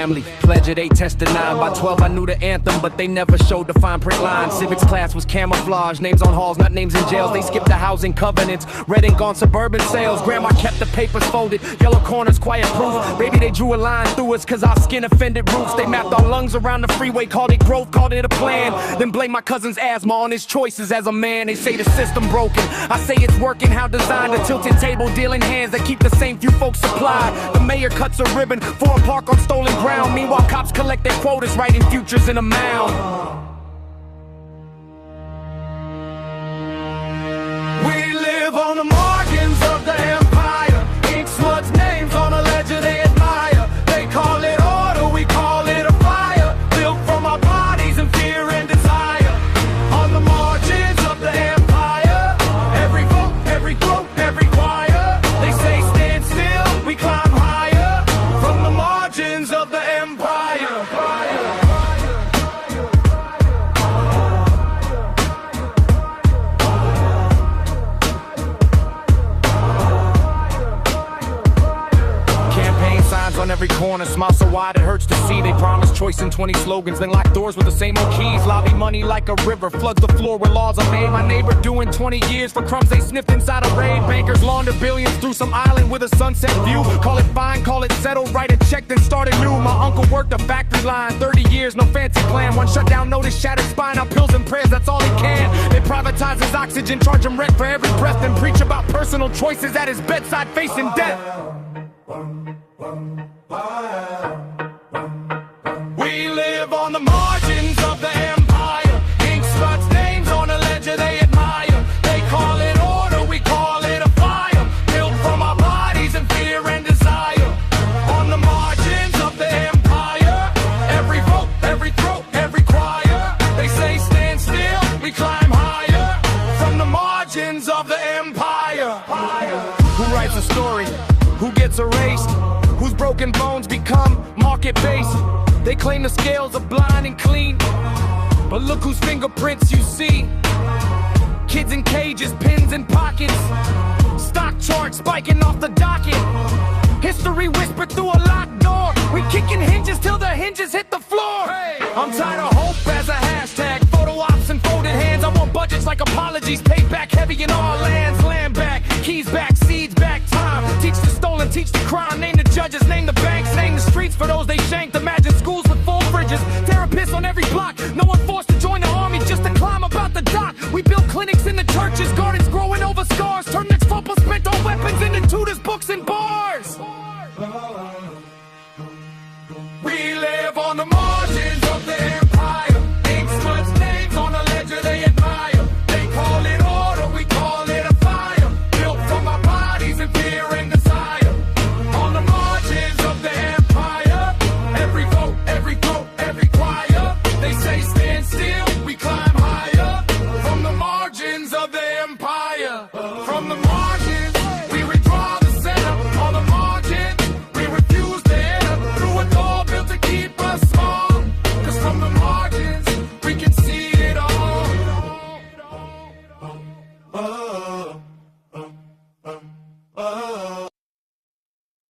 family. Pledge at 8, test at 9. By 12 I knew the anthem, but they never showed the fine print lines. Civics class was camouflage, names on halls, not names in jails. They skipped the housing covenants, red ink on suburban sales. Grandma kept the papers folded, yellow corners quiet proof. Baby, they drew a line through us cause our skin offended roofs. They mapped our lungs around the freeway, called it growth, called it a plan. Then blame my cousin's asthma on his choices as a man. They say the system broken, I say it's working. How designed, a tilted table, dealing hands that keep the same few folks supplied. The mayor cuts a ribbon for a park on stolen ground. Meanwhile cops collect their quotas, writing futures in a mound. We live on the margins of the empire. Ink sluts names on a ledger they admire. They call it order, we call it a fire. Built from our bodies and fear and desire. On the margins of the empire. Every vote, every throat, every choir. They say stand still, we climb higher. From the margins of the empire. On every corner, smile so wide it hurts to see. They promise choice in 20 slogans, then lock doors with the same old keys. Lobby money like a river, floods the floor where laws are made. My neighbor doing 20 years for crumbs they sniffed inside a raid. Bankers launder billions through some island with a sunset view. Call it fine, call it settled, write a check then start anew. My uncle worked a factory line, 30 years, no fancy plan. One shutdown notice, shattered spine, now pills and prayers, that's all he can. They privatize his oxygen, charge him rent for every breath, then preach about personal choices at his bedside facing death. We live on the margins of the empire. Ink sluts names on a ledger they admire. They call it order, we call it a fire. Built from our bodies and fear and desire. On the margins of the empire. Every vote, every throat, every choir. They say stand still, we climb higher. From the margins of the empire. Who writes a story? Who gets erased? Whose broken bones become market-based? They claim the scales are blind and clean, but look whose fingerprints you see. Kids in cages, pins in pockets, stock charts spiking off the docket. History whispered through a locked door. We kicking hinges till the hinges hit the floor. I'm tired of hope as a hashtag. Photo ops and folded hands. I want budgets like apologies. Paid back heavy in all lands. Land back, keys back, seeds back, time. Teach the stolen, teach the crime. Name the judges, name the banks, name the streets for those they shanked. Imagine schools with full fridges, therapists on every block. No one forced to join the army just to climb about the dock. We build clinics in the churches, gardens growing over scars. Turn next football spent on weapons into tutors, books, and bars. We live on the margin.